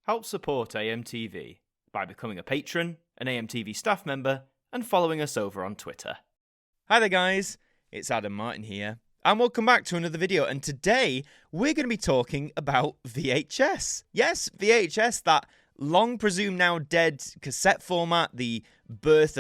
Help support AMTV by becoming a patron, an AMTV staff member, and following us over on Twitter. Hi there guys, it's Martyn here, and welcome back to another video, and today we're going to be talking about VHS. Yes, VHS, that long presumed now dead cassette format, the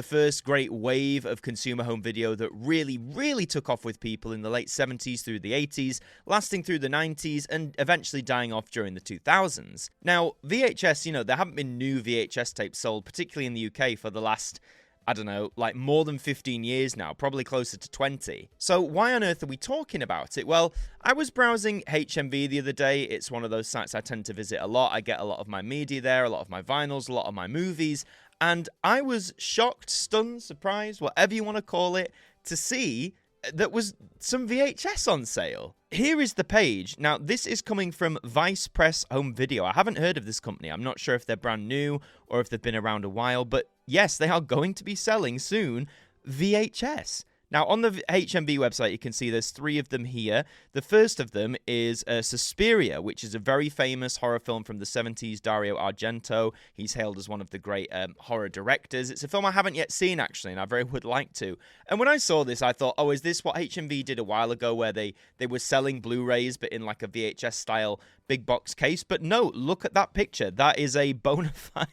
first great wave of consumer home video that really took off with people in the late 70s through the 80s, lasting through the 90s, and eventually dying off during the 2000s. Now, VHS, there haven't been new VHS tapes sold, particularly in the UK, for the last, I don't know, like more than 15 years now, probably closer to 20. So why on earth are we talking about it? Well, I was browsing HMV the other day. It's one of those sites I tend to visit a lot. I get a lot of my media there, a lot of my vinyls, a lot of my movies. And I was shocked, stunned, surprised, whatever you want to call it, to see that was some VHS on sale. Here is the page. Now, this is coming from Vice Press Home Video. I haven't heard of this company. I'm not sure if they're brand new or if they've been around a while, but yes, they are going to be selling soon VHS. Now, on the HMV website, you can see there's 3 of them here. The first of them is Suspiria, which is a very famous horror film from the 70s, Dario Argento. He's hailed as one of the great horror directors. It's a film I haven't yet seen, actually, and I very would like to. And when I saw this, I thought, oh, is this what HMV did a while ago, where they were selling Blu-rays, but in like a VHS-style big box case? But no, look at that picture. That is a bona fide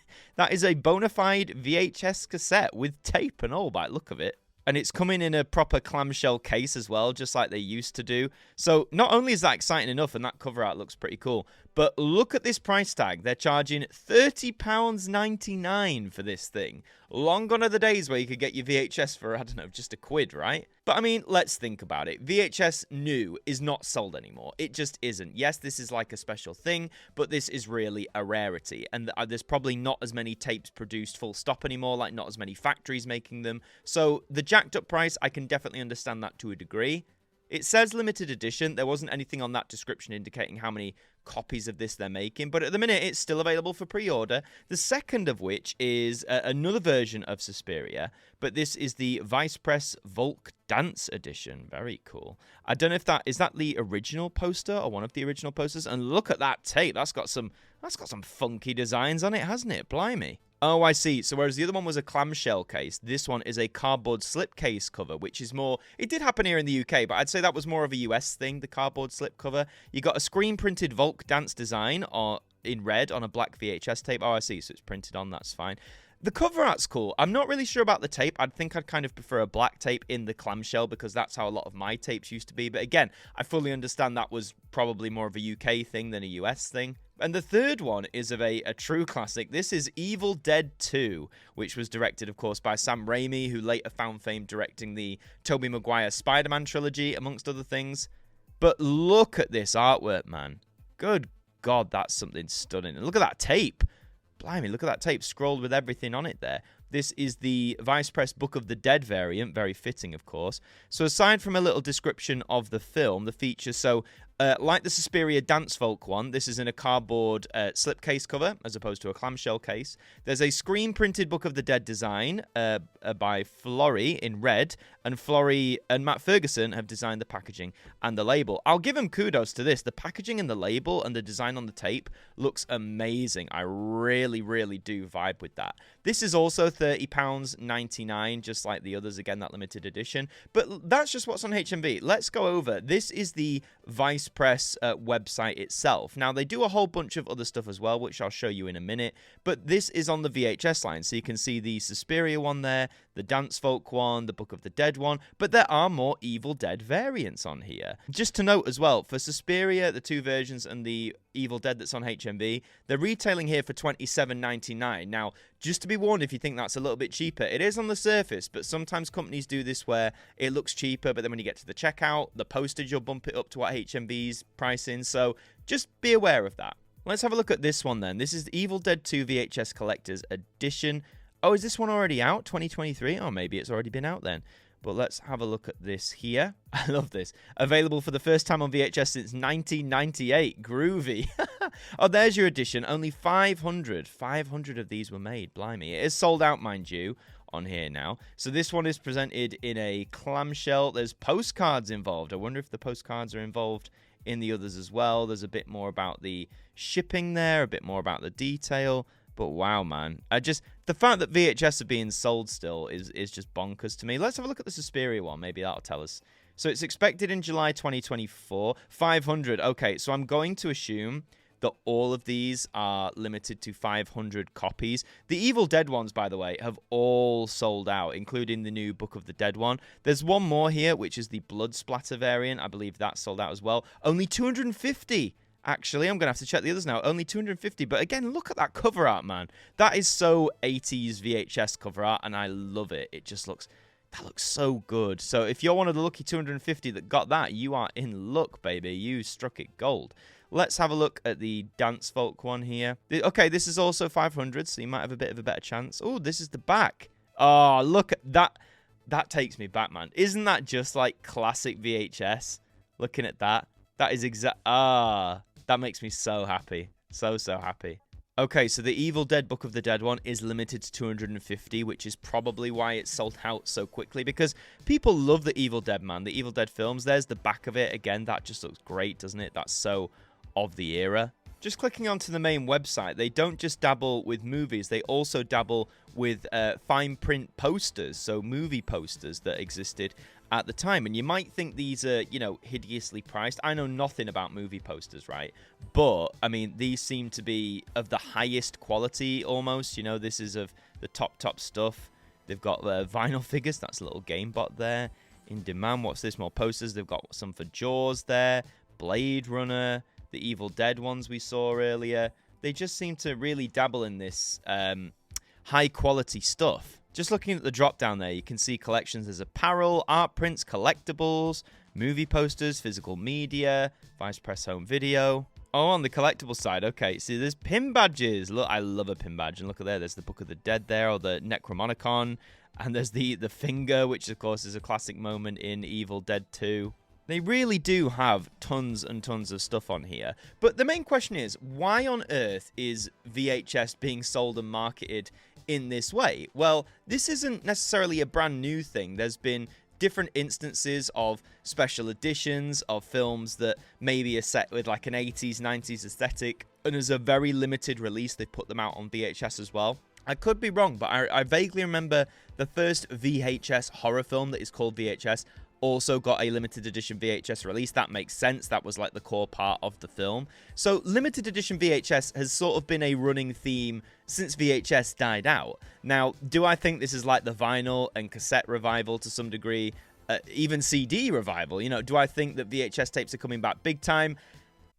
VHS cassette with tape and all by the look of it. And it's coming in a proper clamshell case as well, just like they used to do. So not only is that exciting enough, and that cover art looks pretty cool, but look at this price tag. They're charging £30.99 for this thing. Long gone are the days where you could get your VHS for, I don't know, just £1, right? But I mean, let's think about it. VHS new is not sold anymore. It just isn't. Yes, this is like a special thing, but this is really a rarity. And there's probably not as many tapes produced full stop anymore, like not as many factories making them. So the jacked up price, I can definitely understand that to a degree. It says limited edition. There wasn't anything on that description indicating how many copies of this they're making, but at the minute it's still available for pre-order. The second of which is another version of Suspiria, but this is the Vice Press Volk Dance edition. Very cool. I don't know if is that the original poster or one of the original posters. And look at that tape. That's got some funky designs on it, hasn't it? Blimey. Oh, I see. So whereas the other one was a clamshell case, this one is a cardboard slipcase cover, which is more... It did happen here in the UK, but I'd say that was more of a US thing, the cardboard slip cover. You got a screen-printed Volk dance design in red on a black VHS tape. Oh, I see. So it's printed on. That's fine. The cover art's cool. I'm not really sure about the tape. I think I'd kind of prefer a black tape in the clamshell because that's how a lot of my tapes used to be. But again, I fully understand that was probably more of a UK thing than a US thing. And the third one is of a true classic. This is Evil Dead 2, which was directed, of course, by Sam Raimi, who later found fame directing the Tobey Maguire Spider-Man trilogy, amongst other things. But look at this artwork, man. Good God, that's something stunning. And look at that tape. Blimey, look at that tape scrolled with everything on it there. This is the Vice Press Book of the Dead variant, very fitting, of course. So aside from a little description of the film, the features, so like the Suspiria Dance Folk one, this is in a cardboard slipcase cover, as opposed to a clamshell case. There's a screen-printed Book of the Dead design by Florrie in red, and Florrie and Matt Ferguson have designed the packaging and the label. I'll give them kudos to this. The packaging and the label and the design on the tape looks amazing. I really do vibe with that. This is also £30.99, just like the others, again, that limited edition. But that's just what's on HMV. Let's go over. This is the Vice Press website itself. Now, they do a whole bunch of other stuff as well, which I'll show you in a minute. But this is on the VHS line. So you can see the Suspiria one there, the Dance Folk one, the Book of the Dead one. But there are more Evil Dead variants on here. Just to note as well, for Suspiria, the 2 versions, and the Evil Dead that's on HMV, they're retailing here for $27.99. Now, just to be warned, if you think that's a little bit cheaper, it is on the surface, but sometimes companies do this where it looks cheaper, but then when you get to the checkout, the postage will bump it up to what HMV's pricing, so just be aware of that. Let's have a look at this one then. This is the Evil Dead 2 VHS Collector's Edition. Oh, is this one already out? 2023? Oh, maybe it's already been out then. But let's have a look at this here. I love this. Available for the first time on VHS since 1998. Groovy. Oh, there's your edition. Only 500. 500 of these were made. Blimey. It is sold out, mind you, on here now. So this one is presented in a clamshell. There's postcards involved. I wonder if the postcards are involved in the others as well. There's a bit more about the shipping there, a bit more about the detail. But wow, man. The fact that VHS are being sold still is just bonkers to me. Let's have a look at the Suspiria one. Maybe that'll tell us. So it's expected in July 2024. 500. Okay, so I'm going to assume that all of these are limited to 500 copies. The Evil Dead ones, by the way, have all sold out, including the new Book of the Dead one. There's one more here, which is the Blood Splatter variant. I believe that's sold out as well. Only 250. Actually, I'm going to have to check the others now. Only 250. But again, look at that cover art, man. That is so 80s VHS cover art, and I love it. It just looks... That looks so good. So if you're one of the lucky 250 that got that, you are in luck, baby. You struck it gold. Let's have a look at the Dance Folk one here. Okay, this is also 500, so you might have a bit of a better chance. Oh, this is the back. Oh, look at that. That takes me back, man. Isn't that just like classic VHS? Looking at that. That is that makes me so happy. So happy. Okay, so the Evil Dead Book of the Dead one is limited to 250, which is probably why it's sold out so quickly, because people love the Evil Dead, man. The Evil Dead films, there's the back of it. Again, that just looks great, doesn't it? That's so of the era. Just clicking onto the main website, they don't just dabble with movies, they also dabble with fine print posters, so movie posters that existed at the time. And you might think these are, you know, hideously priced. I know nothing about movie posters, right? But, I mean, these seem to be of the highest quality almost. You know, this is of the top stuff. They've got vinyl figures. That's a little game bot there. In demand. What's this? More posters. They've got some for Jaws there. Blade Runner. The Evil Dead ones we saw earlier. They just seem to really dabble in this high quality stuff. Just looking at the drop down there, you can see collections. There's apparel, art prints, collectibles, movie posters, physical media, Vice Press home video. Oh, on the collectible side, okay. See, there's pin badges. Look, I love a pin badge. And look at there. There's the Book of the Dead there, or the Necromonicon. And there's the finger, which, of course, is a classic moment in Evil Dead 2. They really do have tons and tons of stuff on here. But the main question is, why on earth is VHS being sold and marketed in this way? Well, this isn't necessarily a brand new thing. There's been different instances of special editions of films that maybe are set with like an 80s, 90s aesthetic, and as a very limited release, they put them out on VHS as well. I could be wrong, but I vaguely remember the first VHS horror film that is called VHS also got a limited edition VHS release. That makes sense. That was like the core part of the film. So limited edition VHS has sort of been a running theme since VHS died out. Now, do I think this is like the vinyl and cassette revival to some degree? Even CD revival? You know, do I think that VHS tapes are coming back big time?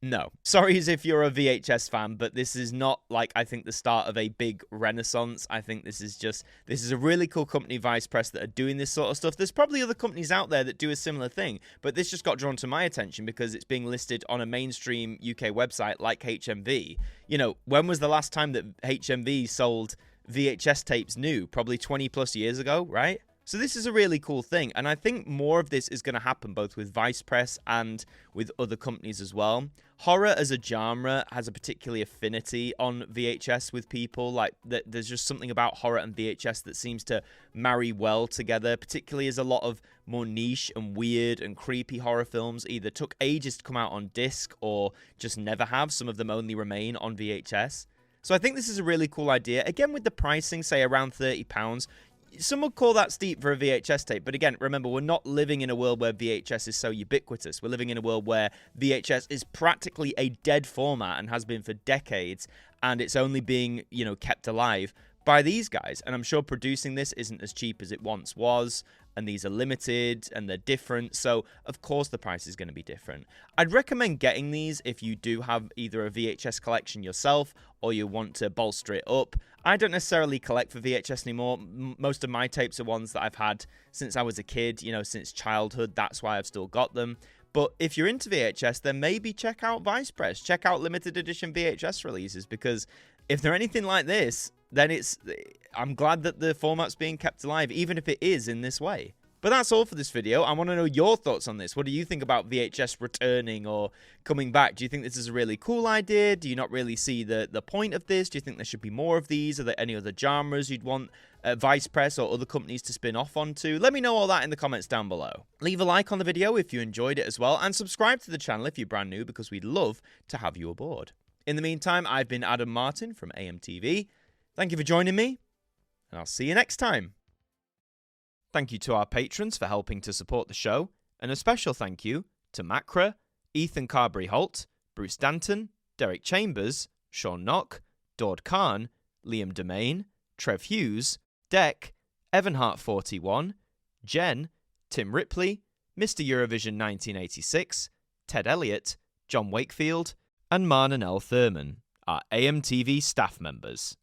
No. Sorry if you're a VHS fan, but this is not, like, I think the start of a big renaissance. I think this is a really cool company, Vice Press, that are doing this sort of stuff. There's probably other companies out there that do a similar thing, but this just got drawn to my attention because it's being listed on a mainstream UK website like HMV. You know, when was the last time that HMV sold VHS tapes new? Probably 20 plus years ago, right? So this is a really cool thing, and I think more of this is going to happen both with Vice Press and with other companies as well. Horror as a genre has a particular affinity on VHS with people. Like, there's just something about horror and VHS that seems to marry well together, particularly as a lot of more niche and weird and creepy horror films either took ages to come out on disc or just never have. Some of them only remain on VHS. So I think this is a really cool idea. Again, with the pricing, say around £30, some would call that steep for a VHS tape, but again, remember, we're not living in a world where VHS is so ubiquitous. We're living in a world where VHS is practically a dead format and has been for decades, and it's only being, you know, kept alive by these guys. And I'm sure producing this isn't as cheap as it once was, and these are limited, and they're different, so of course the price is going to be different. I'd recommend getting these if you do have either a VHS collection yourself, or you want to bolster it up. I don't necessarily collect for VHS anymore. Most of my tapes are ones that I've had since I was a kid, you know, since childhood. That's why I've still got them. But if you're into VHS, then maybe check out Vice Press. Check out limited edition VHS releases, because if they're anything like this, then I'm glad that the format's being kept alive, even if it is in this way. But that's all for this video. I want to know your thoughts on this. What do you think about VHS returning or coming back? Do you think this is a really cool idea? Do you not really see the point of this? Do you think there should be more of these? Are there any other genres you'd want Vice Press or other companies to spin off onto? Let me know all that in the comments down below. Leave a like on the video if you enjoyed it as well, and subscribe to the channel if you're brand new, because we'd love to have you aboard. In the meantime, I've been Adam Martyn from AMTV. Thank you for joining me, and I'll see you next time. Thank you to our patrons for helping to support the show, and a special thank you to Macra, Ethan Carberry-Holt, Bruce Danton, Derek Chambers, Shaun Knock, Dord Khan, Liam Domain, Trev Hughes, Deck, Evanhart41, Jen, Tim Ripley, Mr. Eurovision 1986, Ted Elliott, John Wakefield, and Marnan L. Thurman, our AMTV staff members.